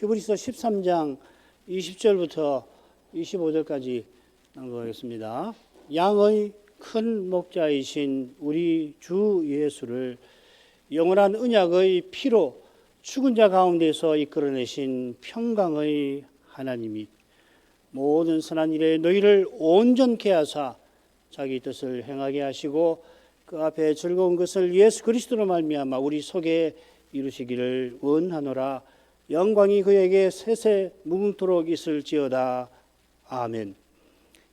히브리서 13장 20절부터 25절까지 낭독하겠습니다. 양의 큰 목자이신 우리 주 예수를 영원한 언약의 피로 죽은 자 가운데서 이끌어내신 평강의 하나님이 모든 선한 일에 너희를 온전케 하사 자기 뜻을 행하게 하시고 그 앞에 즐거운 것을 예수 그리스도로 말미암아 우리 속에 이루시기를 원하노라. 영광이 그에게 세세 무궁토록 있을지어다. 아멘.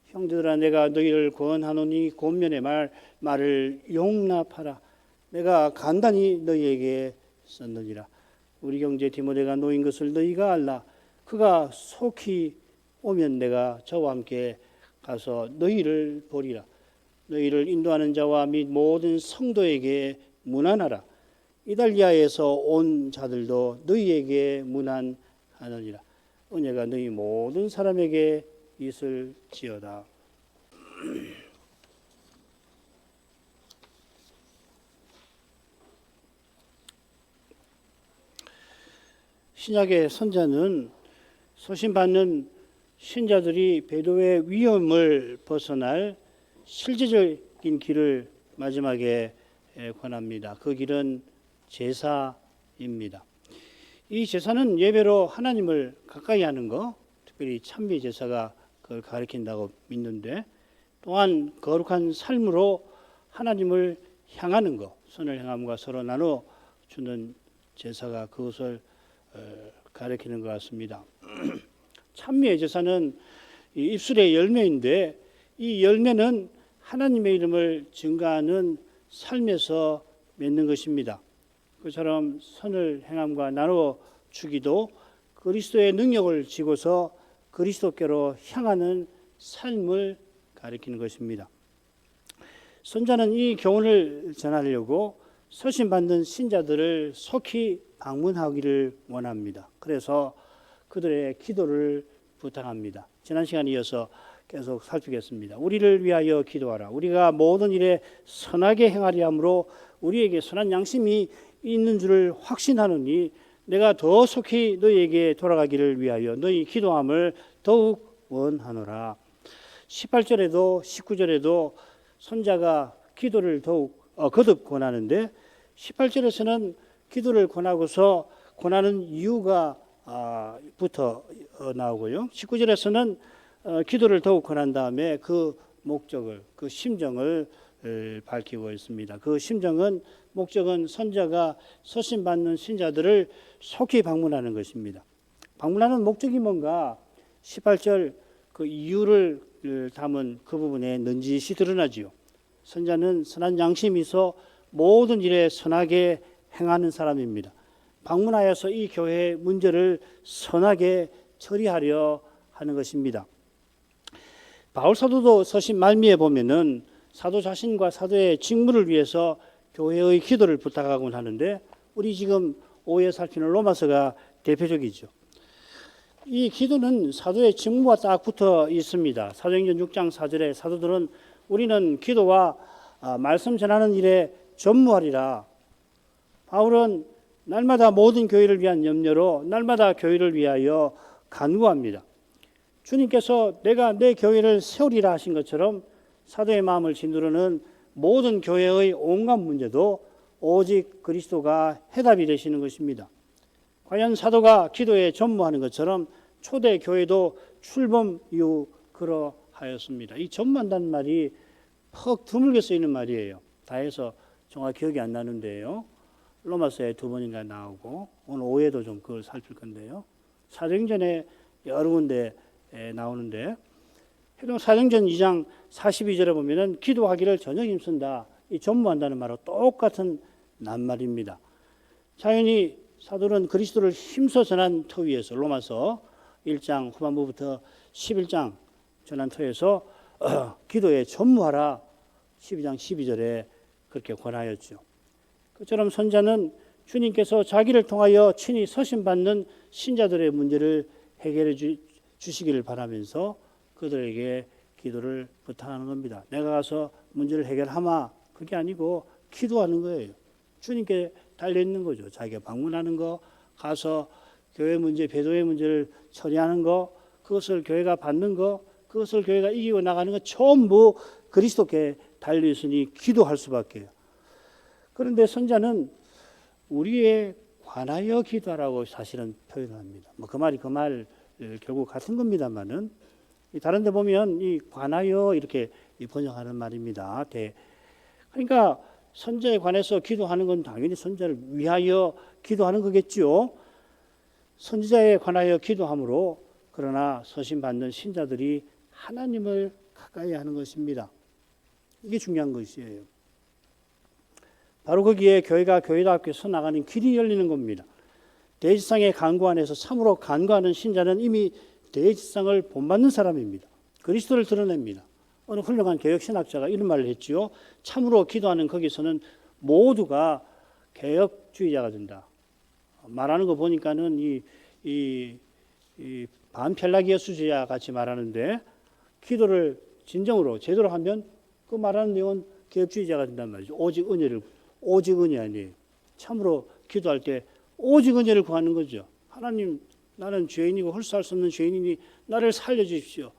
형제들아, 내가 너희를 권하노니 권면의 말을 용납하라. 내가 간단히 너희에게 썼느니라. 우리 형제 디모데가 놓인 것을 너희가 알라. 그가 속히 오면 내가 저와 함께 가서 너희를 보리라. 너희를 인도하는 자와 및 모든 성도에게 문안하라. 이달리아에서 온 자들도 너희에게 문안하느니라. 은혜가 너희 모든 사람에게 있을지어다. 신약의 선자는 소신받는 신자들이 배도의 위험을 벗어날 실제적인 길을 마지막에 권합니다. 그 길은 제사입니다. 이 제사는 예배로 하나님을 가까이 하는 것, 특별히 찬미 제사가 그걸 가리킨다고 믿는데, 또한 거룩한 삶으로 하나님을 향하는 것, 선을 행함과 서로 나눠주는 제사가 그것을 가리키는 것 같습니다. 찬미의 제사는 입술의 열매인데, 이 열매는 하나님의 이름을 증가하는 삶에서 맺는 것입니다. 그처럼 선을 행함과 나누어 주기도 그리스도의 능력을 지고서 그리스도께로 향하는 삶을 가리키는 것입니다. 선자는 이 교훈을 전하려고 서신받는 신자들을 속히 방문하기를 원합니다. 그래서 그들의 기도를 부탁합니다. 지난 시간에 이어서 계속 살피겠습니다. 우리를 위하여 기도하라. 우리가 모든 일에 선하게 행하려 함으로 우리에게 선한 양심이 있는 줄을 확신하노니 내가 더 속히 너희에게 돌아가기를 위하여 너희 기도함을 더욱 원하노라. 18절에도 19절에도 선자가 기도를 더욱 거듭 권하는데, 18절에서는 기도를 권하고서 권하는 이유가 부터 나오고요. 19절에서는 기도를 더욱 권한 다음에 그 목적을, 그 심정을 밝히고 있습니다. 그 심정은, 목적은 선자가 서신받는 신자들을 속히 방문하는 것입니다. 방문하는 목적이 뭔가 18절 그 이유를 담은 그 부분에 넌지시 드러나지요. 선자는 선한 양심이 있어 모든 일에 선하게 행하는 사람입니다. 방문하여서 이 교회의 문제를 선하게 처리하려 하는 것입니다. 바울 사도도 서신 말미에 보면은 사도 자신과 사도의 직무를 위해서 교회의 기도를 부탁하곤 하는데, 우리 지금 5회 살피는 로마서가 대표적이죠. 이 기도는 사도의 직무와 딱 붙어 있습니다. 사도행전 6장 4절에 사도들은 우리는 기도와 말씀 전하는 일에 전무하리라. 바울은 날마다 모든 교회를 위한 염려로 날마다 교회를 위하여 간구합니다. 주님께서 내가 내 교회를 세우리라 하신 것처럼 사도의 마음을 짓누르는 모든 교회의 온갖 문제도 오직 그리스도가 해답이 되시는 것입니다. 과연 사도가 기도에 전무하는 것처럼 초대 교회도 출범 이후 그러하였습니다. 이 전무한다는 말이 퍽 드물게 쓰이는 말이에요. 다 해서 정확히 기억이 안 나는데요. 로마서에 2번인가 나오고 오늘 5회도 좀 그걸 살필 건데요. 사도행전에 여러 군데 나오는데, 사도행전 2장 42절에 보면은 기도하기를 전혀 힘쓴다, 이 전무한다는 말하고 똑같은 낱말입니다. 자연히 사도는 그리스도를 힘써 전한 터 위에서 로마서 1장 후반부부터 11장 전한 터에서 기도에 전무하라 12장 12절에 그렇게 권하였죠. 그처럼 선자는 주님께서 자기를 통하여 친히 서신받는 신자들의 문제를 해결해 주시기를 바라면서 그들에게 기도를 부탁하는 겁니다. 내가 가서 문제를 해결하마, 그게 아니고 기도하는 거예요. 주님께 달려있는 거죠. 자기가 방문하는 거, 가서 교회 문제, 배도의 문제를 처리하는 거, 그것을 교회가 받는 거, 그것을 교회가 이기고 나가는 거 전부 그리스도께 달려 있으니 기도할 수밖에요. 그런데 선자는 우리에 관하여 기도하라고 사실은 표현합니다. 뭐 그 말이 그 말 결국 같은 겁니다만은 다른 데 보면 이 관하여 이렇게 번역하는 말입니다. 그러니까 선자에 관해서 기도하는 건 당연히 선자를 위하여 기도하는 거겠죠. 선지자에 관하여 기도함으로 그러나 서신받는 신자들이 하나님을 가까이 하는 것입니다. 이게 중요한 것이에요. 바로 거기에 교회가 교회답게 서나가는 길이 열리는 겁니다. 대지상의 간구 안에서 참으로 간구하는 신자는 이미 대지상을 본받는 사람입니다. 그리스도를 드러냅니다. 어느 훌륭한 개혁신학자가 이런 말을 했지요. 참으로 기도하는 거기서는 모두가 개혁주의자가 된다. 말하는 거 보니까는 이 반펠라기아 수제자 같이 말하는데 기도를 진정으로 제대로 하면 그 말하는 내용은 개혁주의자가 된단 말이죠. 오직 은혜 아니에요. 참으로 기도할 때 오직 은혜를 구하는 거죠. 하나님, 나는 죄인이고 홀수할 수 없는 죄인이니 나를 살려주십시오.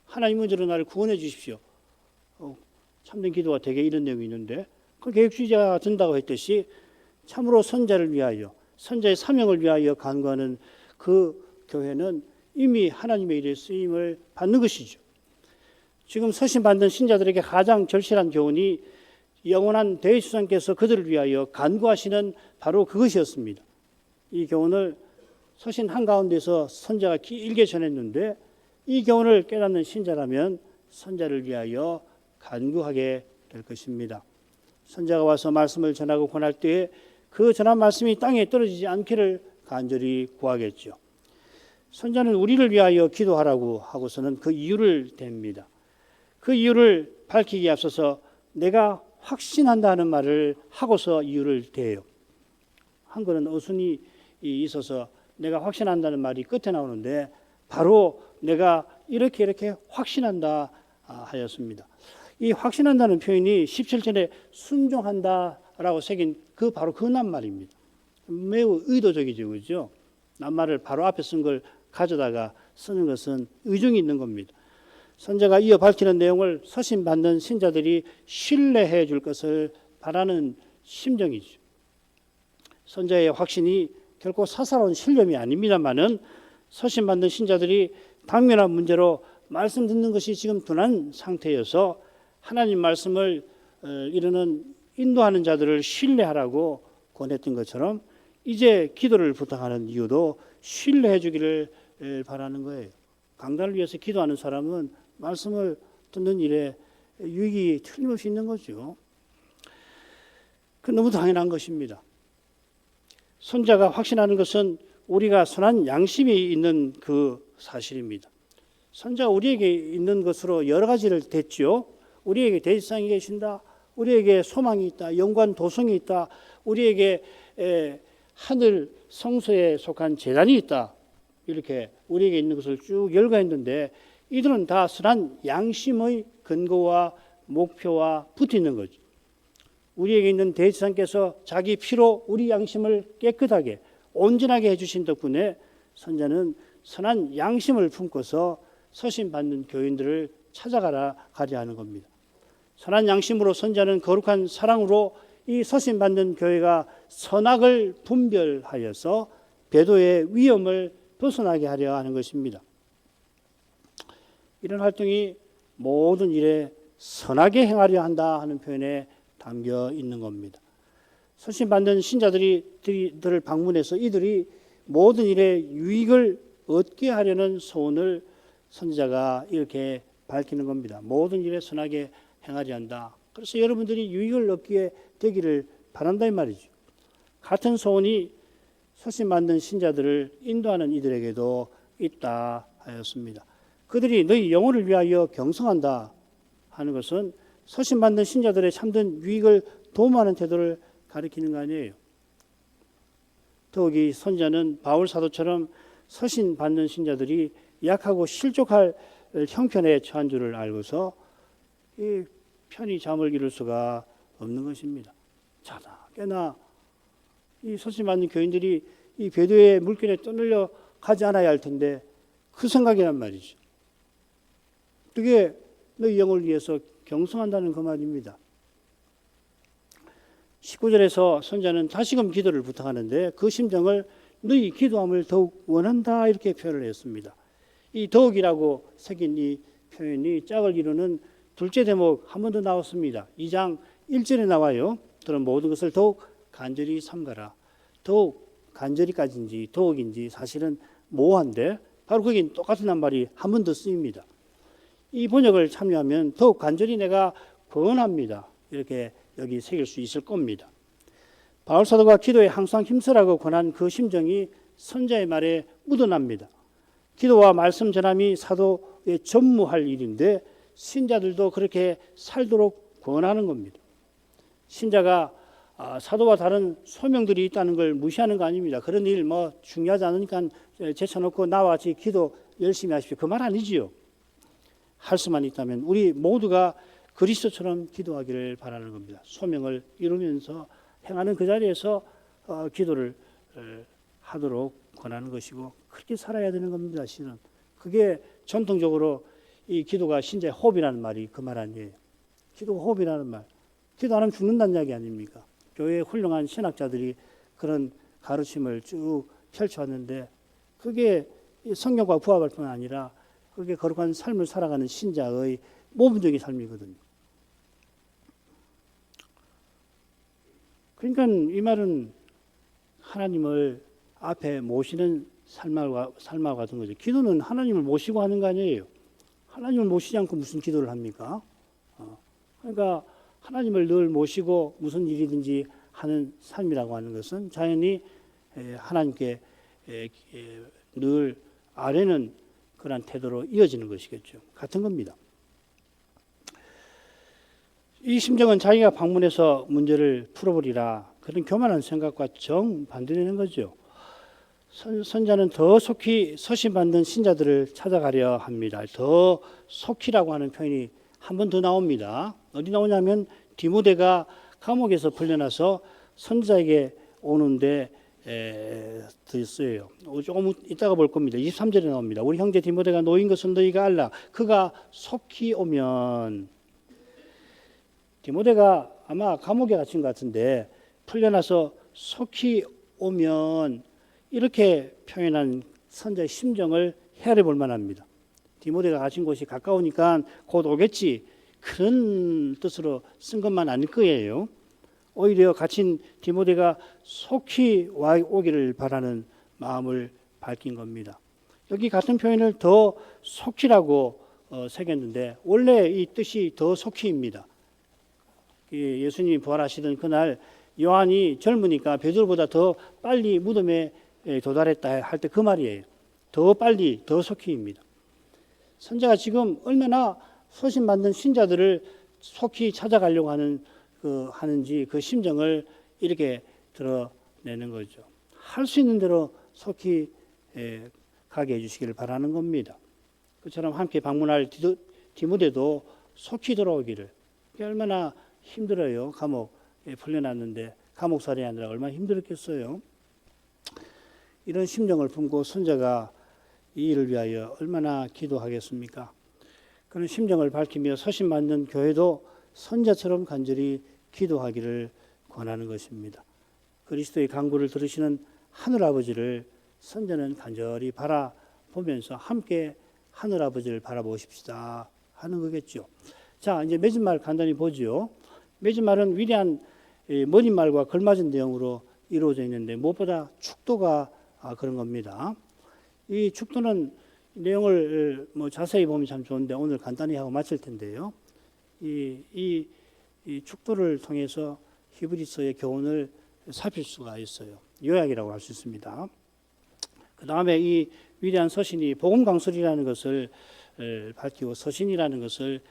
하나님 문제로 나를 구원해 주십시오. 참된 기도가 되게 이런 내용이 있는데 그 개혁주의자가 된다고 했듯이 참으로 선자를 위하여 선자의 사명을 위하여 간구하는 그 교회는 이미 하나님의 일에 쓰임을 받는 것이죠. 지금 서신 받는 신자들에게 가장 절실한 교훈이 영원한 대주상께서 그들을 위하여 간구하시는 바로 그것이었습니다. 이 교훈을 서신 한가운데서 선자가 길게 전했는데 이 교훈을 깨닫는 신자라면 선자를 위하여 간구하게 될 것입니다. 선자가 와서 말씀을 전하고 권할 때에 그 전한 말씀이 땅에 떨어지지 않기를 간절히 구하겠죠. 선자는 우리를 위하여 기도하라고 하고서는 그 이유를 댑니다. 그 이유를 밝히기에 앞서서 내가 확신한다는 말을 하고서 이유를 대요. 한글은 어순이 있어서 내가 확신한다는 말이 끝에 나오는데 바로 내가 이렇게 확신한다 하였습니다. 이 확신한다는 표현이 17절에 순종한다라고 새긴 바로 그 낱말입니다. 매우 의도적이죠, 그렇죠? 낱말을 바로 앞에 쓴 걸 가져다가 쓰는 것은 의중이 있는 겁니다. 선자가 이어 밝히는 내용을 서신 받는 신자들이 신뢰해 줄 것을 바라는 심정이죠. 선자의 확신이 결코 사사로운 신념이 아닙니다만은 서신 받는 신자들이 당면한 문제로 말씀 듣는 것이 지금 둔한 상태여서 하나님 말씀을 이루는 인도하는 자들을 신뢰하라고 권했던 것처럼 이제 기도를 부탁하는 이유도 신뢰해 주기를 바라는 거예요. 강단을 위해서 기도하는 사람은 말씀을 듣는 일에 유익이 틀림없이 있는 거죠. 그 너무 당연한 것입니다. 선자가 확신하는 것은 우리가 선한 양심이 있는 그 사실입니다. 선자가 우리에게 있는 것으로 여러 가지를 댔죠. 우리에게 대지상이 계신다. 우리에게 소망이 있다. 영관 도성이 있다. 우리에게 하늘 성소에 속한 제단이 있다. 이렇게 우리에게 있는 것을 쭉 열거했는데 이들은 다 선한 양심의 근거와 목표와 붙어 있는 거죠. 우리에게 있는 대지상께서 자기 피로 우리 양심을 깨끗하게 온전하게 해주신 덕분에 선자는 선한 양심을 품고서 서신 받는 교인들을 찾아가려 하는 겁니다. 선한 양심으로 선자는 거룩한 사랑으로 이 서신 받는 교회가 선악을 분별하여서 배도의 위험을 벗어나게 하려 하는 것입니다. 이런 활동이 모든 일에 선하게 행하려 한다 하는 표현에 담겨 있는 겁니다. 서신 받는 신자들을 방문해서 이들이 모든 일에 유익을 얻게 하려는 소원을 선지자가 이렇게 밝히는 겁니다. 모든 일에 선하게 행하려 한다. 그래서 여러분들이 유익을 얻게 되기를 바란다 이 말이죠. 같은 소원이 서신 받는 신자들을 인도하는 이들에게도 있다 하였습니다. 그들이 너희 영혼을 위하여 경성한다 하는 것은 서신 받는 신자들의 참된 유익을 도모하는 태도를 가리키는 거 아니에요. 더욱이 선자는 바울 사도처럼 서신 받는 신자들이 약하고 실족할 형편에 처한 줄을 알고서 이 편히 잠을 이룰 수가 없는 것입니다. 자다 깨나 이 서신 받는 교인들이 이 배도의 물결에 떠밀려 가지 않아야 할 텐데 그 생각이란 말이죠. 그게 너희 영을 위해서 경성한다는 그 말입니다. 19절에서 선자는 다시금 기도를 부탁하는데 그 심정을 너희 기도함을 더욱 원한다 이렇게 표현을 했습니다. 이 더욱이라고 새긴 이 표현이 짝을 이루는 둘째 대목 한 번 더 나왔습니다. 2장 1절에 나와요. 그런 모든 것을 더욱 간절히 삼가라. 더욱 간절히까지인지 더욱인지 사실은 모호한데 바로 거긴 똑같은 말이 한 번 더 쓰입니다. 이 번역을 참여하면 더욱 간절히 내가 권합니다. 이렇게 여기 새길 수 있을 겁니다. 바울 사도가 기도에 항상 힘쓰라고 권한 그 심정이 선자의 말에 묻어납니다. 기도와 말씀 전함이 사도의 전무할 일인데 신자들도 그렇게 살도록 권하는 겁니다. 신자가 사도와 다른 소명들이 있다는 걸 무시하는 거 아닙니다. 그런 일 뭐 중요하지 않으니까 제쳐놓고 나와 같이 기도 열심히 하십시오. 그 말 아니지요. 할 수만 있다면 우리 모두가 그리스도처럼 기도하기를 바라는 겁니다. 소명을 이루면서 행하는 그 자리에서 기도를 하도록 권하는 것이고 그렇게 살아야 되는 겁니다. 신은 그게 전통적으로 이 기도가 신자의 호흡이라는 말이 그 말 아니에요. 기도가 호흡이라는 말. 기도 안 하면 죽는다는 이야기 아닙니까? 교회의 훌륭한 신학자들이 그런 가르침을 쭉 펼쳐왔는데 그게 성경과 부합할 뿐 아니라 그게 거룩한 삶을 살아가는 신자의 모범적인 삶이거든요. 그러니까 이 말은 하나님을 앞에 모시는 삶과 같은 거죠. 기도는 하나님을 모시고 하는 거 아니에요. 하나님을 모시지 않고 무슨 기도를 합니까? 그러니까 하나님을 늘 모시고 무슨 일이든지 하는 삶이라고 하는 것은 자연히 하나님께 늘 아뢰는 그런 태도로 이어지는 것이겠죠. 같은 겁니다. 이 심정은 자기가 방문해서 문제를 풀어버리라 그런 교만한 생각과 정반대되는 거죠. 선자는 더 속히 서신받는 신자들을 찾아가려 합니다. 더 속히라고 하는 표현이 한 번 더 나옵니다. 어디 나오냐면 디모데가 감옥에서 풀려나서 선자에게 오는데 쓰여요. 조금 이따가 볼 겁니다. 23절에 나옵니다. 우리 형제 디모데가 놓인 것은 너희가 알라. 그가 속히 오면. 디모데가 아마 감옥에 갇힌 것 같은데 풀려나서 속히 오면 이렇게 표현한 선자의 심정을 헤아려 볼 만합니다. 디모데가 갇힌 곳이 가까우니까 곧 오겠지 그런 뜻으로 쓴 것만 아닐 거예요. 오히려 갇힌 디모데가 속히 오기를 바라는 마음을 밝힌 겁니다. 여기 같은 표현을 더 속히라고 새겼는데 원래 이 뜻이 더 속히입니다. 예수님이 부활하시던 그날 요한이 젊으니까 베드로보다 더 빨리 무덤에 도달했다 할 때 그 말이에요. 더 빨리 더 속히입니다. 선자가 지금 얼마나 소신받는 신자들을 속히 찾아가려고 하는지 그 심정을 이렇게 드러내는 거죠. 할 수 있는 대로 속히 가게 해주시기를 바라는 겁니다. 그처럼 함께 방문할 디모데도 속히 돌아오기를. 얼마나 힘들어요. 감옥에 풀려났는데 감옥살이 아니라 얼마나 힘들었겠어요. 이런 심정을 품고 선자가 이 일을 위하여 얼마나 기도하겠습니까? 그런 심정을 밝히며 서신받는 교회도 선자처럼 간절히 기도하기를 권하는 것입니다. 그리스도의 간구를 들으시는 하늘아버지를 선자는 간절히 바라보면서 함께 하늘아버지를 바라보십시다 하는 거겠죠. 자, 이제 맺은 말 간단히 보죠. 맺은 말은 위대한 머릿말과 걸맞은 내용으로 이루어져 있는데 무엇보다 축도가 그런 겁니다. 이 축도는 내용을 자세히 보면 참 좋은데 오늘 간단히 하고 마칠 텐데요. 이 축도를 통해서 히브리서의 교훈을 살필 수가 있어요. 요약이라고 할 수 있습니다. 그 다음에 이 위대한 서신이 복음 강설이라는 것을 밝히고 서신이라는 것을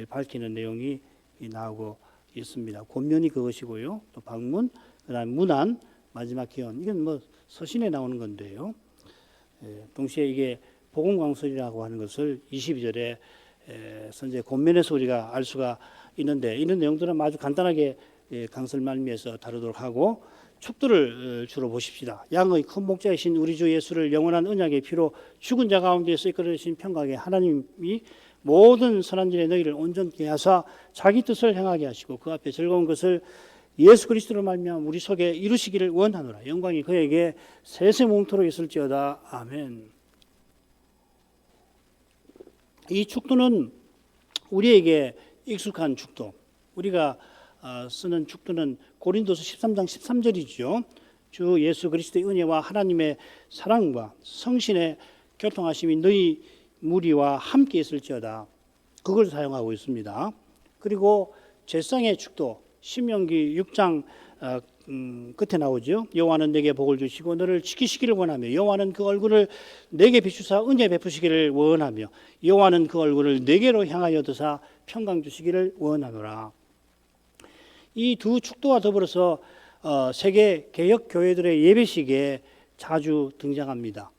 밝히는 내용이 나오고 있습니다. 권면이 그것이고요. 또 방문, 그다음 문안, 마지막 기원. 이건 서신에 나오는 건데요. 동시에 이게 복음 강설이라고 하는 것을 22절에 선제 권면에서 우리가 알 수가 있는데 이런 내용들은 아주 간단하게 강설 말미에서 다루도록 하고 축도를 주로 보십시다. 양의 큰 목자이신 우리 주 예수를 영원한 언약의 피로 죽은 자 가운데서 이끌어내신 평강의 하나님이 모든 선한 일에 너희를 온전케 하사 자기 뜻을 행하게 하시고 그 앞에 즐거운 것을 예수 그리스도로 말미암아 우리 속에 이루시기를 원하노라. 영광이 그에게 세세몽토록 있을지어다. 아멘. 이 축도는 우리에게 익숙한 축도. 우리가 쓰는 축도는 고린도서 13장 13절이죠. 주 예수 그리스도의 은혜와 하나님의 사랑과 성신의 교통하심이 너희 무리와 함께 있을지어다. 그걸 사용하고 있습니다. 그리고 제상의 축도 신명기 6장 끝에 나오죠. 여호와는 내게 복을 주시고 너를 지키시기를 원하며 여호와는 그 얼굴을 내게 비추사 은혜 베푸시기를 원하며 여호와는 그 얼굴을 내게로 향하여 드사 평강 주시기를 원하노라. 이 두 축도와 더불어서 세계 개혁 교회들의 예배식에 자주 등장합니다.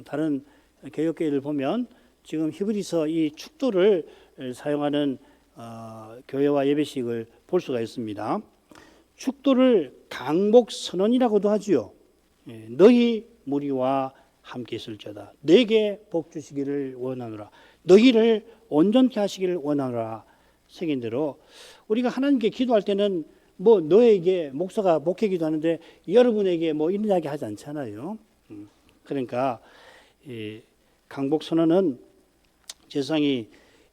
다른 개혁 교회를 보면 지금 히브리서 이 축도를 사용하는 교회와 예배식을 볼 수가 있습니다. 축도를 강복 선언이라고도 하지요. 너희 무리와 함께 있을지어다. 내게 복 주시기를 원하노라. 너희를 온전케 하시기를 원하노라. 생긴 대로 우리가 하나님께 기도할 때는 뭐 너에게 목사가 목회 기도하는데 여러분에게 뭐 이런 이야기 하지 않잖아요. 그러니까 이 강복 선언은 제사장이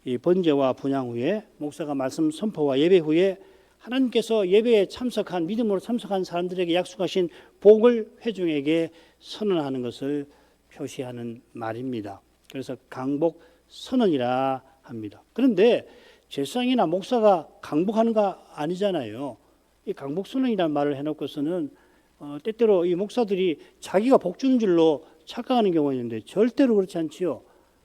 이 번제와 분향 후에 목사가 말씀 선포와 예배 후에 하나님께서 예배에 참석한 믿음으로 참석한 사람들에게 약속하신 복을 회중에게 선언하는 것을 표시하는 말입니다. 그래서 강복 선언이라 합니다. 그런데 제사장이나 목사가 강복하는 거 아니잖아요. 이 강복 선언이라는 말을 해놓고서는 때때로 이 목사들이 자기가 복 주는 줄로 착각하는 경우가 있는데 절대로 그렇지 않지요.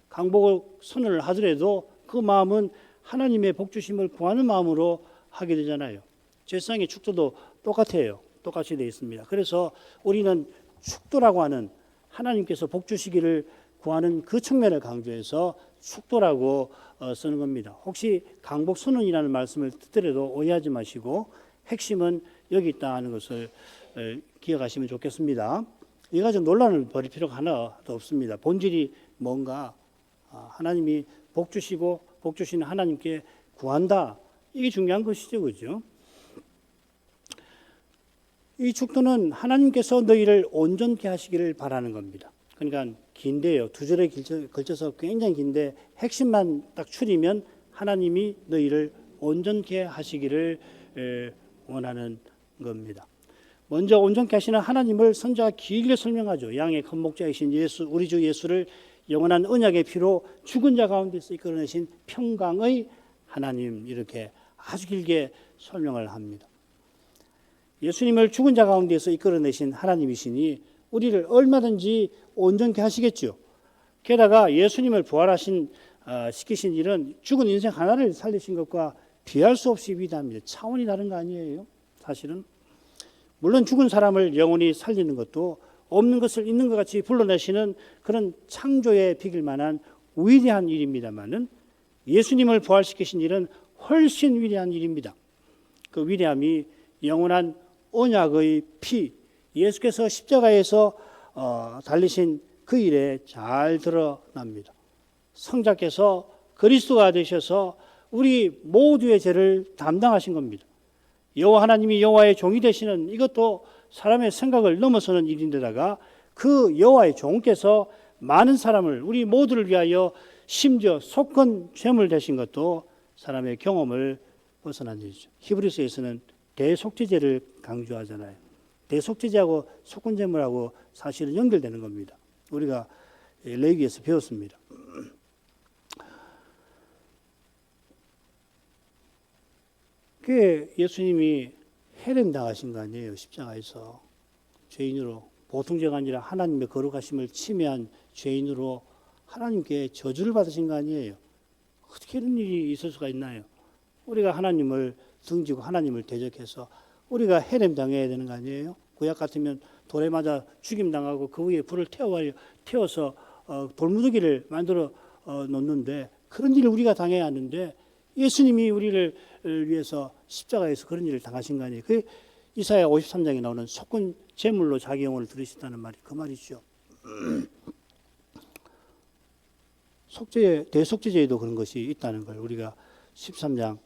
강복 선언을 하더라도 그 마음은 하나님의 복 주심을 구하는 마음으로 하게 되잖아요. 제사장의 축도도 똑같아요. 똑같이 되어 있습니다. 그래서 우리는 축도라고 하는 하나님께서 복 주시기를 구하는 그 측면을 강조해서 축도라고 쓰는 겁니다. 혹시 강복 선언이라는 말씀을 듣더라도 오해하지 마시고 핵심은 여기 있다 하는 것을 기억하시면 좋겠습니다. 이가 좀 논란을 벌일 필요가 하나도 없습니다. 본질이 뭔가 하나님이 복 주시고 복 주시는 하나님께 구한다. 이게 중요한 것이죠. 그죠? 이 축도는 하나님께서 너희를 온전케 하시기를 바라는 겁니다. 그러니까 긴데요. 두 절에 걸쳐서 굉장히 긴데 핵심만 딱 추리면 하나님이 너희를 온전케 하시기를 원하는 겁니다. 먼저 온전케 하시는 하나님을 선자가 길게 설명하죠. 양의 큰 목자이신 예수, 우리 주 예수를 영원한 언약의 피로 죽은 자 가운데서 이끌어내신 평강의 하나님, 이렇게 아주 길게 설명을 합니다. 예수님을 죽은 자 가운데서 이끌어내신 하나님이시니 우리를 얼마든지 온전케 하시겠죠. 게다가 예수님을 시키신 일은 죽은 인생 하나를 살리신 것과 비할 수 없이 위대합니다. 차원이 다른 거 아니에요? 사실은. 물론 죽은 사람을 영원히 살리는 것도 없는 것을 있는 것 같이 불러내시는 그런 창조에 비길 만한 위대한 일입니다만은 예수님을 부활시키신 일은 훨씬 위대한 일입니다. 그 위대함이 영원한 언약의 피, 예수께서 십자가에서 달리신 그 일에 잘 드러납니다. 성자께서 그리스도가 되셔서 우리 모두의 죄를 담당하신 겁니다. 여호와 하나님이 여호와의 종이 되시는 이것도 사람의 생각을 넘어서는 일인데다가 그 여호와의 종께서 많은 사람을 우리 모두를 위하여 심지어 속건 죄물 되신 것도 사람의 경험을 벗어난 일이죠. 히브리서에서는 대속죄제를 강조하잖아요. 대속죄제하고 속건제물하고 사실은 연결되는 겁니다. 우리가 레위기에서 배웠습니다. 그게 예수님이 해렘 당하신 거 아니에요. 십자가에서 죄인으로, 보통 죄가 아니라 하나님의 거룩하심을 침해한 죄인으로 하나님께 저주를 받으신 거 아니에요. 어떻게 이런 일이 있을 수가 있나요? 우리가 하나님을 등지고 하나님을 대적해서 우리가 해렘 당해야 되는 거 아니에요? 구약 같으면 돌에 맞아 죽임당하고 그 위에 불을 태워서 돌무더기를 만들어 놓는데 그런 일을 우리가 당해야 하는데 예수님이 우리를 위해서 십자가에서 그런 일을 당하신 거 아니에요? 그게 이사야 53장에 나오는 속군 제물로 자기 영혼을 들으셨다는 말이 그 말이죠. 대속죄제에도 그런 것이 있다는 걸 우리가 13장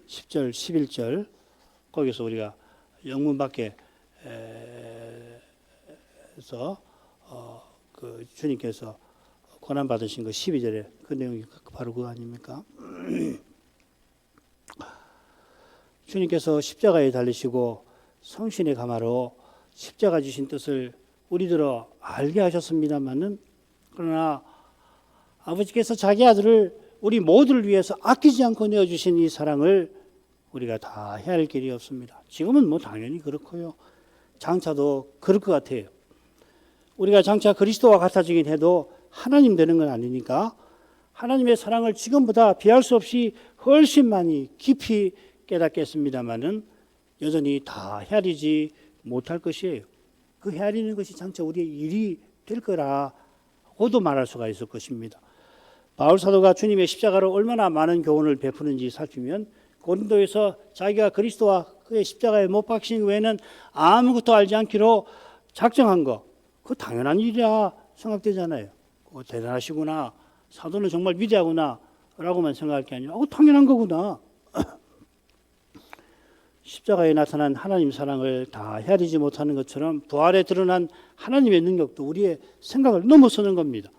10절 11절 거기서 우리가 영문 밖에서 그 주님께서 고난 받으신 거 12절에 그 내용이 바로 그거 아닙니까? 주님께서 십자가에 달리시고 성신의 가마로 십자가 주신 뜻을 우리들어 알게 하셨습니다마는, 그러나 아버지께서 자기 아들을 우리 모두를 위해서 아끼지 않고 내어주신 이 사랑을 우리가 다 헤아릴 길이 없습니다. 지금은 뭐 당연히 그렇고요. 장차도 그럴 것 같아요. 우리가 장차 그리스도와 같아지긴 해도 하나님 되는 건 아니니까 하나님의 사랑을 지금보다 비할 수 없이 훨씬 많이 깊이 깨닫겠습니다마는 여전히 다 헤아리지 못할 것이에요. 그 헤아리는 것이 장차 우리의 일이 될 거라고도 말할 수가 있을 것입니다. 바울 사도가 주님의 십자가로 얼마나 많은 교훈을 베푸는지 살피면 고린도에서 자기가 그리스도와 그의 십자가에 못 박히신 외에는 아무것도 알지 않기로 작정한 거, 그거 당연한 일이라 생각되잖아요. 대단하시구나, 사도는 정말 위대하구나 라고만 생각할 게 아니라 당연한 거구나. 십자가에 나타난 하나님 사랑을 다 헤아리지 못하는 것처럼 부활에 드러난 하나님의 능력도 우리의 생각을 넘어서는 겁니다.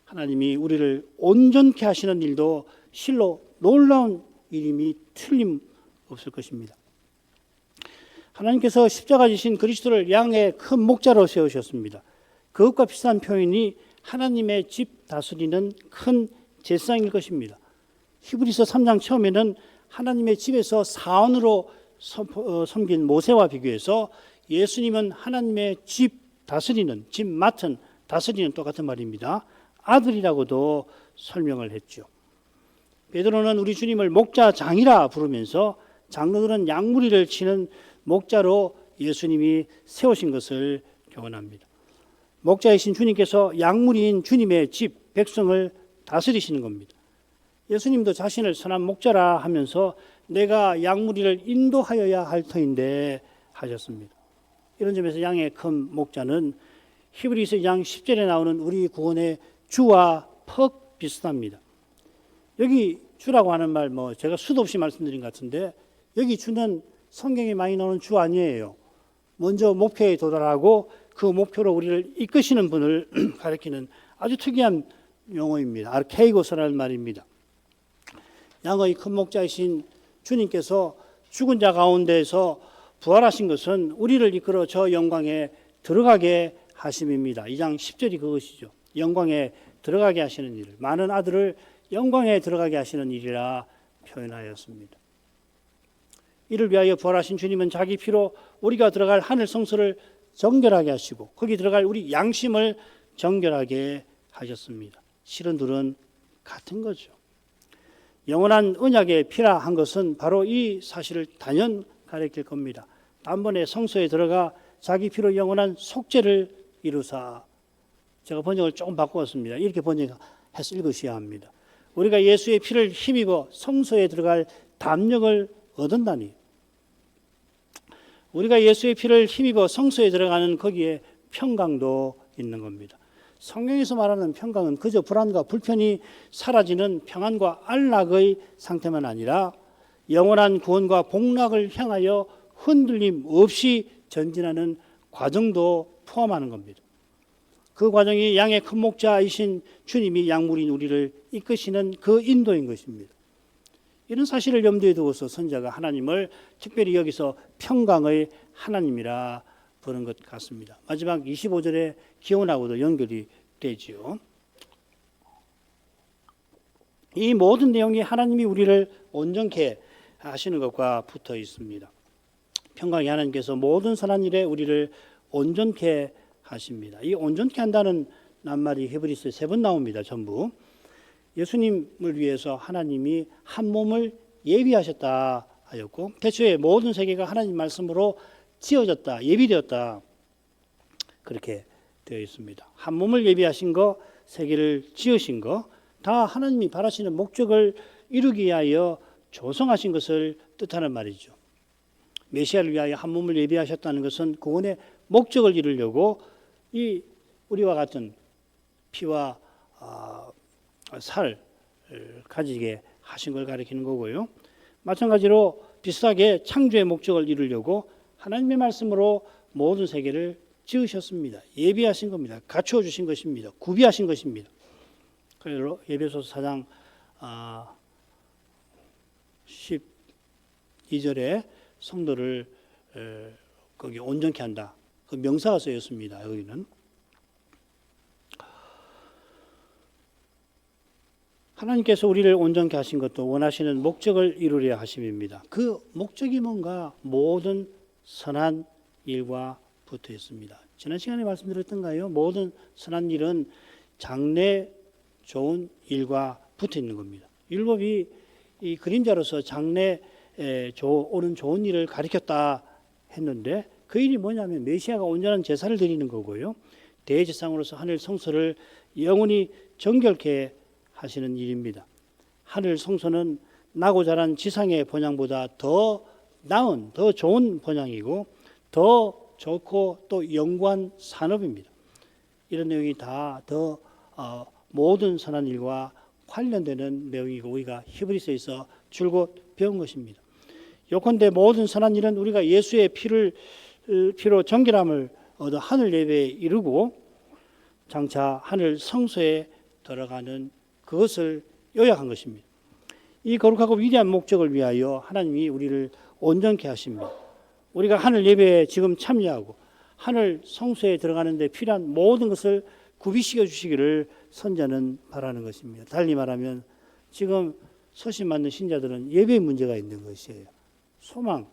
하나님이 우리를 온전케 하시는 일도 실로 놀라운 일임이 틀림없을 것입니다. 하나님께서 십자가 지신 그리스도를 양의 큰 목자로 세우셨습니다. 그것과 비슷한 표현이 하나님의 집 다스리는 큰 제사장일 것입니다. 히브리서 3장 처음에는 하나님의 집에서 사원으로 섬긴 모세와 비교해서 예수님은 하나님의 집 다스리는, 집 맡은, 다스리는 똑같은 말입니다. 아들이라고도 설명을 했죠. 베드로는 우리 주님을 목자장이라 부르면서 장로들은 양무리를 치는 목자로 예수님이 세우신 것을 교훈합니다. 목자이신 주님께서 양무리인 주님의 집, 백성을 다스리시는 겁니다. 예수님도 자신을 선한 목자라 하면서 내가 양무리를 인도하여야 할 터인데 하셨습니다. 이런 점에서 양의 큰 목자는 히브리서 2장 10절에 나오는 우리 구원의 주와 퍽 비슷합니다. 여기 주라고 하는 말 제가 수도 없이 말씀드린 것 같은데, 여기 주는 성경에 많이 나오는 주 아니에요. 먼저 목표에 도달하고 그 목표로 우리를 이끄시는 분을 가리키는 아주 특이한 용어입니다. 아르케이고스라는 말입니다. 양의 큰 목자이신 주님께서 죽은 자 가운데서 부활하신 것은 우리를 이끌어 저 영광에 들어가게 하심입니다. 2장 10절이 그것이죠. 영광에 들어가게 하시는 일, 많은 아들을 영광에 들어가게 하시는 일이라 표현하였습니다. 이를 위하여 부활하신 주님은 자기 피로 우리가 들어갈 하늘 성소를 정결하게 하시고 거기 들어갈 우리 양심을 정결하게 하셨습니다. 실은 둘은 같은 거죠. 영원한 언약의 피라 한 것은 바로 이 사실을 단연 가리킬 겁니다. 단번에 성소에 들어가 자기 피로 영원한 속죄를 이루사. 제가 번역을 조금 바꾸었습니다. 이렇게 번역해서 읽으셔야 합니다. 우리가 예수의 피를 힘입어 성소에 들어갈 담력을 얻은다니. 우리가 예수의 피를 힘입어 성소에 들어가는 거기에 평강도 있는 겁니다. 성경에서 말하는 평강은 그저 불안과 불편이 사라지는 평안과 안락의 상태만 아니라 영원한 구원과 복락을 향하여 흔들림 없이 전진하는 과정도 포함하는 겁니다. 그 과정이 양의 큰 목자이신 주님이 양물인 우리를 이끄시는 그 인도인 것입니다. 이런 사실을 염두에 두고서 선지자가 하나님을 특별히 여기서 평강의 하나님이라 부른 것 같습니다. 마지막 25절의 기원하고도 연결이 되지요. 이 모든 내용이 하나님이 우리를 온전케 하시는 것과 붙어 있습니다. 평강의 하나님께서 모든 선한 일에 우리를 온전케 하십니다. 이 온전케 한다는 낱말이 히브리서에 3번 나옵니다. 전부. 예수님을 위해서 하나님이 한 몸을 예비하셨다 하였고, 태초에 모든 세계가 하나님 말씀으로 지어졌다, 예비되었다, 그렇게 되어 있습니다. 한 몸을 예비하신 거, 세계를 지으신 거, 다 하나님이 바라시는 목적을 이루기 위하여 조성하신 것을 뜻하는 말이죠. 메시아를 위하여 한 몸을 예비하셨다는 것은 구원의 목적을 이루려고 이 우리와 같은 피와 살을 가지게 하신 걸 가리키는 거고요. 마찬가지로 비슷하게 창조의 목적을 이루려고 하나님의 말씀으로 모든 세계를 지으셨습니다. 예비하신 겁니다. 갖추어 주신 것입니다. 구비하신 것입니다. 그래서 에베소서 4장 12절에 성도를 거기 온전케 한다. 그 명사가 쓰였습니다. 여기는 하나님께서 우리를 온전케 하신 것도 원하시는 목적을 이루려 하심입니다. 그 목적이 뭔가 모든 선한 일과 붙어 있습니다. 지난 시간에 말씀드렸던가요? 모든 선한 일은 장래 좋은 일과 붙어 있는 겁니다. 율법이 이 그림자로서 장래 오는 좋은 일을 가리켰다 했는데 그 일이 뭐냐면 메시아가 온전한 제사를 드리는 거고요. 대제사장으로서 하늘 성소를 영원히 정결케 하시는 일입니다. 하늘 성소는 나고 자란 지상의 본향보다 더 나은, 더 좋은 본향이고 더 좋고 또 영구한 산업입니다. 이런 내용이 다 더 모든 선한 일과 관련되는 내용이고 우리가 히브리서에서 줄곧 배운 것입니다. 요컨대 모든 선한 일은 우리가 예수의 피로 정결함을 얻어 하늘 예배에 이르고 장차 하늘 성소에 들어가는 그것을 요약한 것입니다. 이 거룩하고 위대한 목적을 위하여 하나님이 우리를 온전케 하십니다. 우리가 하늘 예배에 지금 참여하고 하늘 성소에 들어가는 데 필요한 모든 것을 구비시켜 주시기를 선자는 바라는 것입니다. 달리 말하면 지금 소신받는 신자들은 예배에 문제가 있는 것이에요. 소망,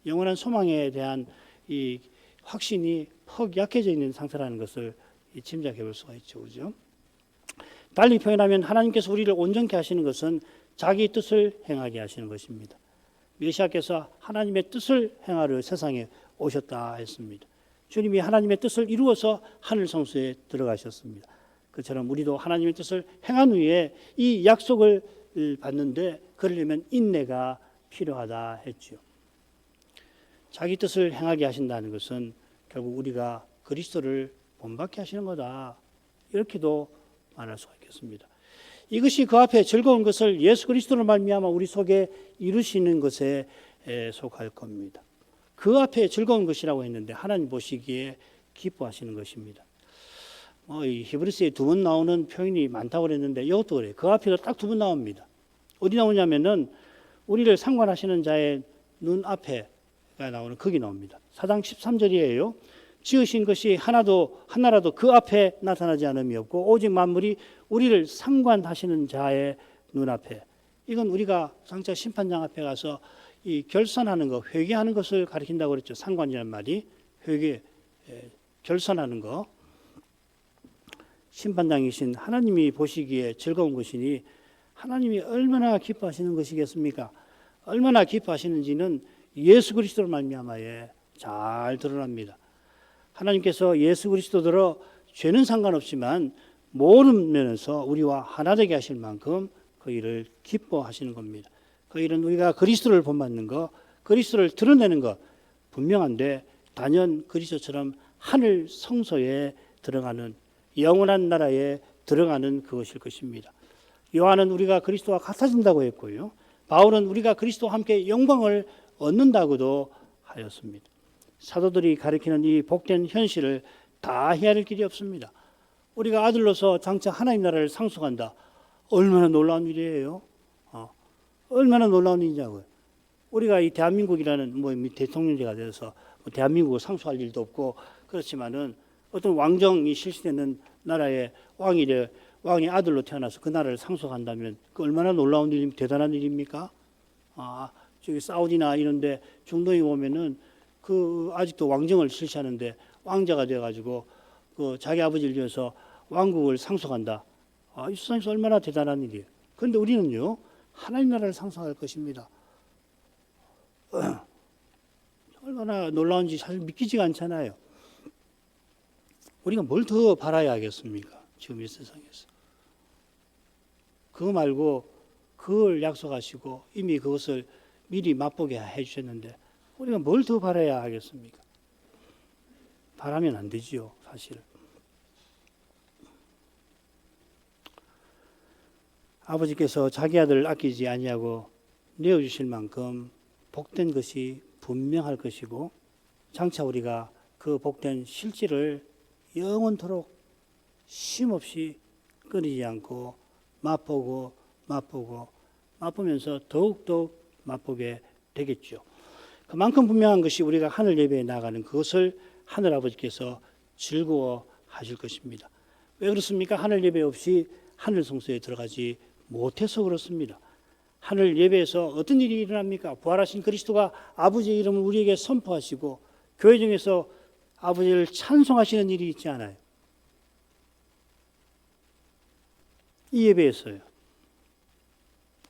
영원한 소망에 대한 이 확신이 퍽 약해져 있는 상태라는 것을 짐작해 볼 수가 있죠. 그죠? 달리 표현하면 하나님께서 우리를 온전케 하시는 것은 자기 뜻을 행하게 하시는 것입니다. 메시아께서 하나님의 뜻을 행하려 세상에 오셨다 했습니다. 주님이 하나님의 뜻을 이루어서 하늘 성소에 들어가셨습니다. 그처럼 우리도 하나님의 뜻을 행한 후에 이 약속을 받는데 그러려면 인내가 필요하다 했죠. 자기 뜻을 행하게 하신다는 것은 결국 우리가 그리스도를 본받게 하시는 거다. 이렇게도 말할 수가 있겠습니다. 이것이 그 앞에 즐거운 것을 예수 그리스도로 말미암아 우리 속에 이루시는 것에 속할 겁니다. 그 앞에 즐거운 것이라고 했는데 하나님 보시기에 기뻐하시는 것입니다. 이 히브리서에 2번 나오는 표현이 많다고 그랬는데 이것도 그래요. 그 앞에도 딱 2번 나옵니다. 어디 나오냐면은 우리를 상관하시는 자의 눈앞에가 나오는 거기 나옵니다. 4장 13절이에요. 지으신 것이 하나라도 그 앞에 나타나지 않음이 없고 오직 만물이 우리를 상관하시는 자의 눈앞에. 이건 우리가 장차 심판장 앞에 가서 이 결산하는 것, 회개하는 것을 가리킨다고 그랬죠. 상관이라는 말이 회개, 결산하는 거. 심판장이신 하나님이 보시기에 즐거운 것이니 하나님이 얼마나 기뻐하시는 것이겠습니까? 얼마나 기뻐하시는지는 예수 그리스도로 말미암아에 잘 드러납니다. 하나님께서 예수 그리스도더러 죄는 상관없지만 모든 면에서 우리와 하나 되게 하실 만큼 그 일을 기뻐하시는 겁니다. 그 일은 우리가 그리스도를 본받는 것, 그리스도를 드러내는 것 분명한데 단연 그리스도처럼 하늘 성소에 들어가는 영원한 나라에 들어가는 그것일 것입니다. 요한은 우리가 그리스도와 같아진다고 했고요. 바울은 우리가 그리스도와 함께 영광을 얻는다고도 하였습니다. 사도들이 가리키는 이 복된 현실을 다 헤아릴 길이 없습니다. 우리가 아들로서 장차 하나님 나라를 상속한다. 얼마나 놀라운 일이에요. 얼마나 놀라운 일이냐고요. 우리가 이 대한민국이라는 대통령제가 돼서 대한민국을 상속할 일도 없고 그렇지만은 어떤 왕정이 실시되는 나라의 왕의 아들로 태어나서 그 나라를 상속한다면 그 얼마나 놀라운 일입니까? 대단한 일입니까? 저기 사우디나 이런데 중동에 보면은 그 아직도 왕정을 실시하는데 왕자가 돼가지고 그 자기 아버지를 위해서 왕국을 상속한다. 이 세상에서 얼마나 대단한 일이에요. 그런데 우리는요 하나님 나라를 상속할 것입니다. 얼마나 놀라운지 사실 믿기지가 않잖아요. 우리가 뭘 더 바라야 하겠습니까? 지금 이 세상에서. 그거 말고 그걸 약속하시고 이미 그것을 미리 맛보게 해주셨는데 우리가 뭘 더 바라야 하겠습니까? 바라면 안 되지요, 사실. 아버지께서 자기 아들을 아끼지 아니하고 내어주실 만큼 복된 것이 분명할 것이고, 장차 우리가 그 복된 실질을 영원토록 쉼없이 끊이지 않고 맛보면서 더욱더욱 맛보게 되겠죠. 그만큼 분명한 것이 우리가 하늘 예배에 나가는 그것을 하늘 아버지께서 즐거워하실 것입니다. 왜 그렇습니까? 하늘 예배 없이 하늘 성소에 들어가지 못해서 그렇습니다. 하늘 예배에서 어떤 일이 일어납니까? 부활하신 그리스도가 아버지의 이름을 우리에게 선포하시고 교회 중에서 아버지를 찬송하시는 일이 있지 않아요? 이 예배에서요.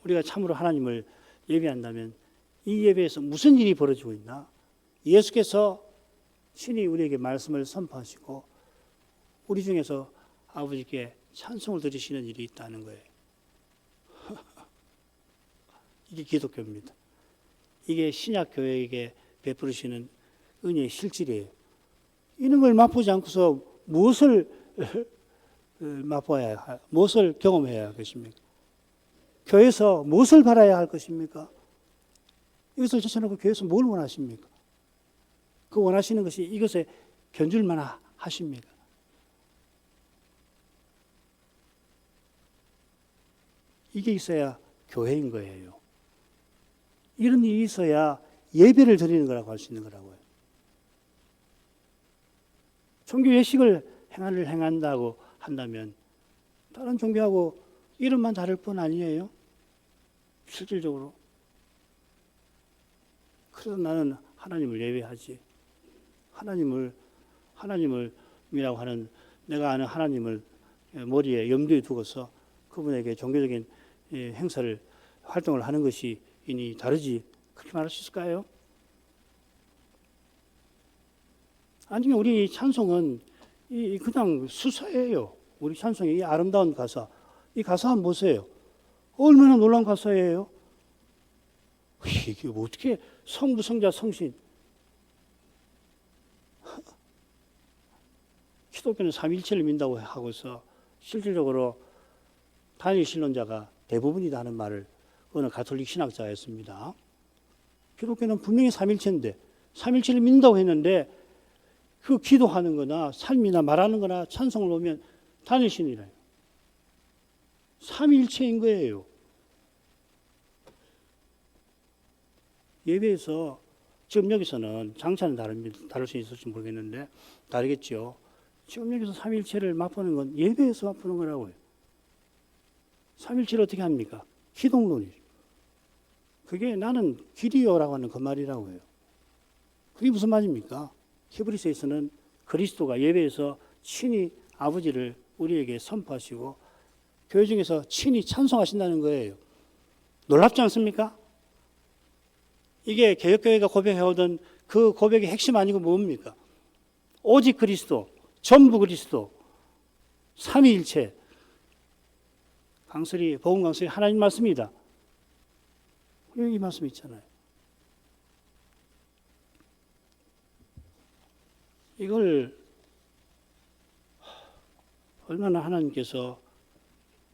우리가 참으로 하나님을 예배한다면 이 예배에서 무슨 일이 벌어지고 있나? 예수께서 신이 우리에게 말씀을 선포하시고 우리 중에서 아버지께 찬송을 드리시는 일이 있다는 거예요. 이게 기독교입니다. 이게 신약교회에게 베푸시는 은혜의 실질이에요. 이런 걸 맛보지 않고서 무엇을 맛봐야, 무엇을 경험해야 할 것입니까? 교회에서 무엇을 바라야 할 것입니까? 이것을 제쳐놓고 교회에서 뭘 원하십니까? 그 원하시는 것이 이것에 견줄만 하십니까? 이게 있어야 교회인 거예요. 이런 일이 있어야 예배를 드리는 거라고 할 수 있는 거라고요. 종교 예식을 행한다고 한다면 다른 종교하고 이름만 다를 뿐 아니에요. 실질적으로. 그래서 나는 하나님을 예배하지. 하나님이라고 하는 내가 아는 하나님을 머리에 염두에 두고서 그분에게 종교적인 행사를 활동을 하는 것이 이니 다르지. 그렇게 말할 수 있을까요? 아니면 우리 찬송은 그냥 수사예요. 우리 찬송의 이 아름다운 가사, 이 가사 한번 보세요. 얼마나 놀라운 가사예요. 이게 어떻게 성부, 성자, 성신. 기독교는 삼위일체를 믿는다고 하고서 실질적으로 단일 신론자가 대부분이다 하는 말을 어느 가톨릭 신학자가 했습니다. 기독교는 분명히 삼일체인데 삼일체를 믿는다고 했는데 그 기도하는 거나 삶이나 말하는 거나 찬송을 보면 단일신이래요. 삼일체인 거예요. 예배에서 지금 여기서는 장차는 다를 수 있을지 모르겠는데 다르겠죠. 지금 여기서 삼일체를 맛보는 건 예배에서 맛보는 거라고요. 삼일체를 어떻게 합니까? 기독론이죠. 그게 나는 길이요라고 하는 그 말이라고요. 그게 무슨 말입니까? 히브리서에서는 그리스도가 예배에서 친히 아버지를 우리에게 선포하시고 교회 중에서 친히 찬송하신다는 거예요. 놀랍지 않습니까? 이게 개혁교회가 고백해오던 그 고백의 핵심 아니고 뭡니까? 오직 그리스도, 전부 그리스도, 삼위일체. 복음 강설이 하나님 말씀이다. 여기 이 말씀 있잖아요. 이걸 얼마나 하나님께서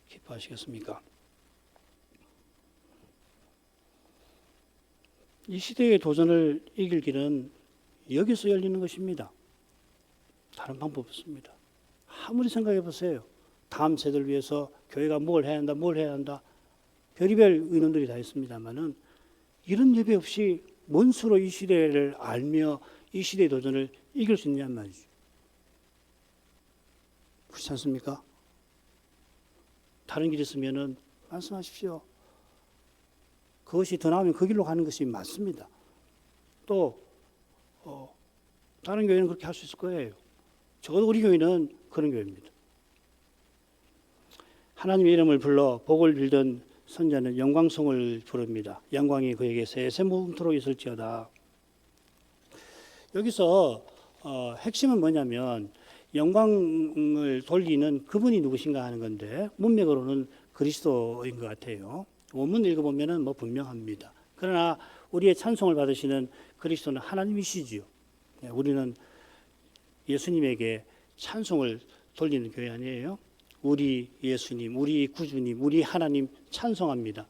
기뻐하시겠습니까? 이 시대의 도전을 이길 길은 여기서 열리는 것입니다. 다른 방법 없습니다. 아무리 생각해 보세요. 다음 세대를 위해서 교회가 뭘 해야 한다. 별의별 의논들이 다 있습니다만은 이런 예배 없이 뭔 수로 이 시대를 알며 이 시대의 도전을 이길 수 있느냐 말이죠. 그렇지 않습니까? 다른 길이 있으면은 말씀하십시오. 그것이 더 나으면 그 길로 가는 것이 맞습니다. 또 다른 교회는 그렇게 할 수 있을 거예요. 적어도 우리 교회는 그런 교회입니다. 하나님의 이름을 불러 복을 빌던 선자는 영광송을 부릅니다. 영광이 그에게 세세무궁토록 있을지어다. 여기서 핵심은 뭐냐면 영광을 돌리는 그분이 누구신가 하는 건데 문맥으로는 그리스도인 것 같아요. 원문 읽어보면 분명합니다. 그러나 우리의 찬송을 받으시는 그리스도는 하나님이시지요. 우리는 예수님에게 찬송을 돌리는 교회 아니에요? 우리 예수님, 우리 구주님, 우리 하나님 찬송합니다.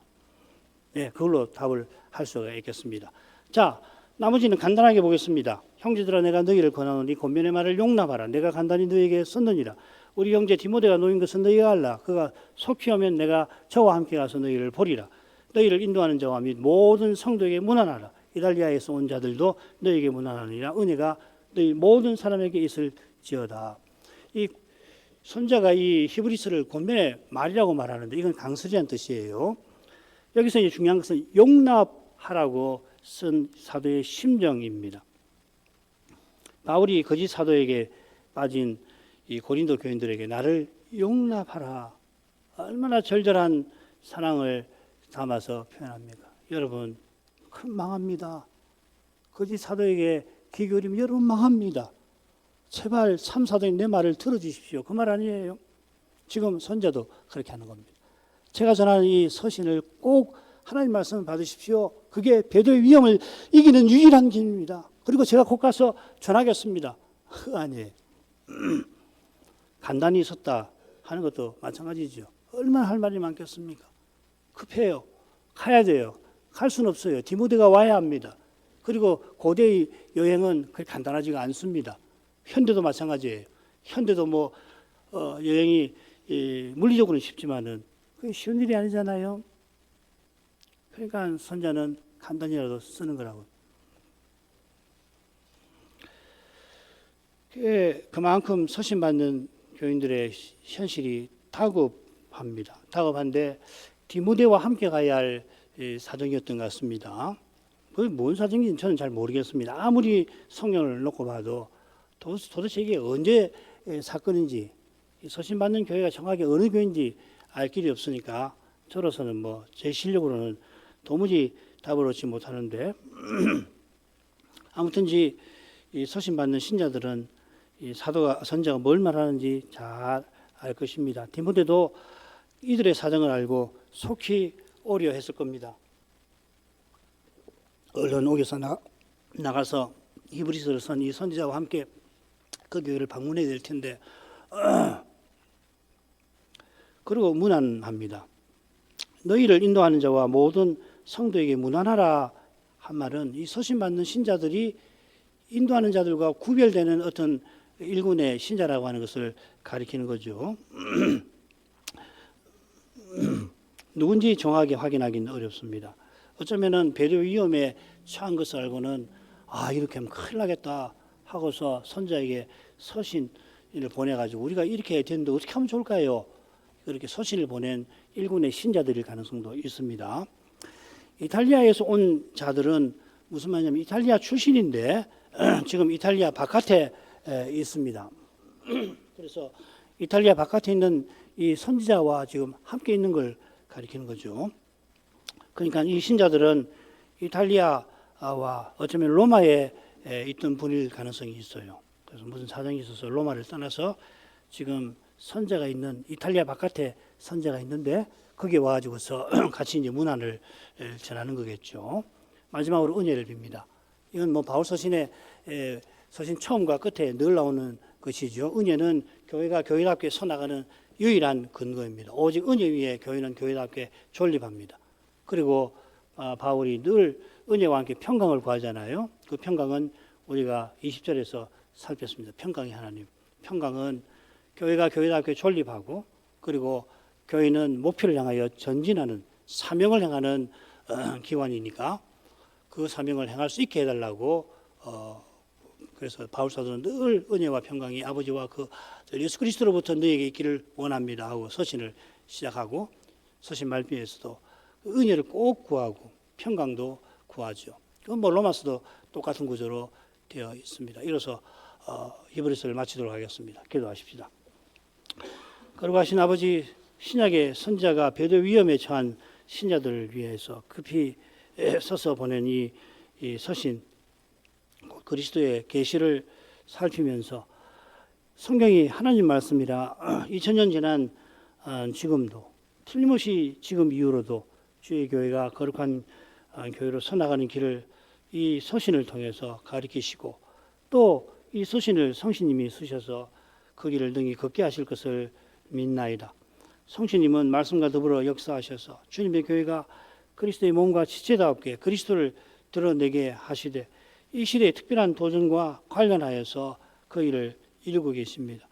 네, 그걸로 답을 할 수가 있겠습니다. 자, 나머지는 간단하게 보겠습니다. 형제들아, 내가 너희를 권하노니 권면의 말을 용납하라. 내가 간단히 너희에게 썼느니라. 우리 형제 디모데가 놓인 것은 너희가 알라. 그가 속히 오면 내가 저와 함께 가서 너희를 보리라. 너희를 인도하는 자와 및 모든 성도에게 문안하라. 이달리아에서 온 자들도 너희에게 문안하느니라. 은혜가 너희 모든 사람에게 있을지어다. 이 손자가 이 히브리서를 권면의 말이라고 말하는데 이건 강설이란 뜻이에요. 여기서 이제 중요한 것은 용납하라고 쓴 사도의 심정입니다. 바울이 거짓 사도에게 빠진 이 고린도 교인들에게 나를 용납하라. 얼마나 절절한 사랑을 담아서 표현합니까? 여러분, 큰 망합니다. 거짓 사도에게 귀 기울이면 여러분 망합니다. 제발 삼사도인 내 말을 들어주십시오. 그 말 아니에요? 지금 선자도 그렇게 하는 겁니다. 제가 전하는 이 서신을 꼭 하나님 말씀을 받으십시오. 그게 배도의 위험을 이기는 유일한 길입니다. 그리고 제가 곧 가서 전하겠습니다. 아니에요. 간단히 썼다 하는 것도 마찬가지죠. 얼마나 할 말이 많겠습니까? 급해요. 가야 돼요. 갈 수는 없어요. 디모데가 와야 합니다. 그리고 고대의 여행은 그렇게 간단하지가 않습니다. 현대도 마찬가지예요. 현대도 여행이 물리적으로는 쉽지만은 그게 쉬운 일이 아니잖아요. 그러니까 선자는 간단히라도 쓰는 거라고. 그만큼 서신 받는 교인들의 현실이 다급합니다. 다급한데 디모데와 함께 가야 할 사정이었던 것 같습니다. 그게 뭔 사정인지 저는 잘 모르겠습니다. 아무리 성경을 놓고 봐도 도대체 이게 언제 사건인지 서신 받는 교회가 정확하게 어느 교회인지 알 길이 없으니까 저로서는 제 실력으로는 도무지 답을 얻지 못하는데 아무튼지 이 서신 받는 신자들은 이 선자가 뭘 말하는지 잘 알 것입니다. 디모데도 이들의 사정을 알고 속히 오려 했을 겁니다. 얼른 옥에서 나가서 히브리서를 쓴 이 선지자와 함께 그 교회를 방문해야 될 텐데 그리고 문안합니다. 너희를 인도하는 자와 모든 성도에게 문안하라 한 말은 이 서신 받는 신자들이 인도하는 자들과 구별되는 어떤 일군의 신자라고 하는 것을 가리키는 거죠. 누군지 정확하게 확인하기는 어렵습니다. 어쩌면은 배려 위험에 처한 것을 알고는 이렇게 하면 큰일 나겠다 하고서 선자에게 서신을 보내가지고 우리가 이렇게 해야 되는데 어떻게 하면 좋을까요? 그렇게 서신을 보낸 일군의 신자들일 가능성도 있습니다. 이탈리아에서 온 자들은 무슨 말이냐면 이탈리아 출신인데 지금 이탈리아 바깥에 있습니다. 그래서 이탈리아 바깥에 있는 이 선지자와 지금 함께 있는 걸 가리키는 거죠. 그러니까 이 신자들은 이탈리아와 어쩌면 로마에 있던 분일 가능성이 있어요. 그래서 무슨 사정이 있어서 로마를 떠나서 지금 선자가 있는 이탈리아 바깥에 선자가 있는데 거기에 와가지고서 같이 이제 문안을 전하는 거겠죠. 마지막으로 은혜를 빕니다. 이건 바울 서신의 서신 처음과 끝에 늘 나오는 것이죠. 은혜는 교회가 교회답게 서나가는 유일한 근거입니다. 오직 은혜 위에 교회는 교회답게 존립합니다. 그리고 바울이 늘 은혜와 함께 평강을 구하잖아요. 그 평강은 우리가 20절에서 살폈습니다. 평강의 하나님. 평강은 교회가 교회답게 존립하고 그리고 교회는 목표를 향하여 전진하는 사명을 향하는 기관이니까 그 사명을 행할 수 있게 해달라고 그래서 바울 사도는 늘 은혜와 평강이 아버지와 그 예수 그리스도로부터 너에게 있기를 원합니다 하고 서신을 시작하고 서신 말미에서도 은혜를 꼭 구하고 평강도 구하죠. 그건 로마서도 똑같은 구조로 되어 있습니다. 이로써 히브리서를 마치도록 하겠습니다. 기도하십시다. 거룩하신 아버지, 신약의 선지자가 배도 위험에 처한 신자들을 위해서 급히 써서 보낸 이 서신 그리스도의 계시를 살피면서 성경이 하나님 말씀이라 2000년 지난 지금도 틀림없이 지금 이후로도 주의 교회가 거룩한 교회로 서나가는 길을 이 서신을 통해서 가르치시고 또 이 서신을 성신님이 쓰셔서 그 길을 능히 걷게 하실 것을 믿나이다. 성신님은 말씀과 더불어 역사하셔서 주님의 교회가 그리스도의 몸과 지체다웠게 그리스도를 드러내게 하시되 이 시대의 특별한 도전과 관련하여서 그 일을 이루고 계십니다.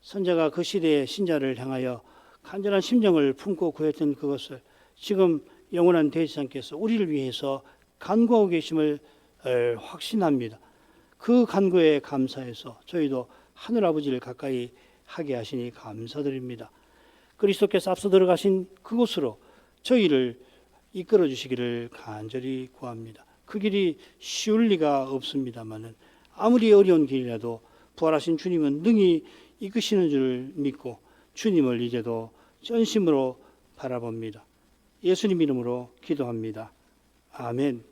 선자가 그 시대의 신자를 향하여 간절한 심정을 품고 구했던 그것을 지금 영원한 대지상께서 우리를 위해서 간구하고 계심을 확신합니다. 그 간구에 감사해서 저희도 하늘아버지를 가까이 하게 하시니 감사드립니다. 그리스도께서 앞서 들어가신 그곳으로 저희를 이끌어 주시기를 간절히 구합니다. 그 길이 쉬울 리가 없습니다마는 아무리 어려운 길이라도 부활하신 주님은 능히 이끄시는 줄 믿고 주님을 이제도 전심으로 바라봅니다. 예수님 이름으로 기도합니다. 아멘.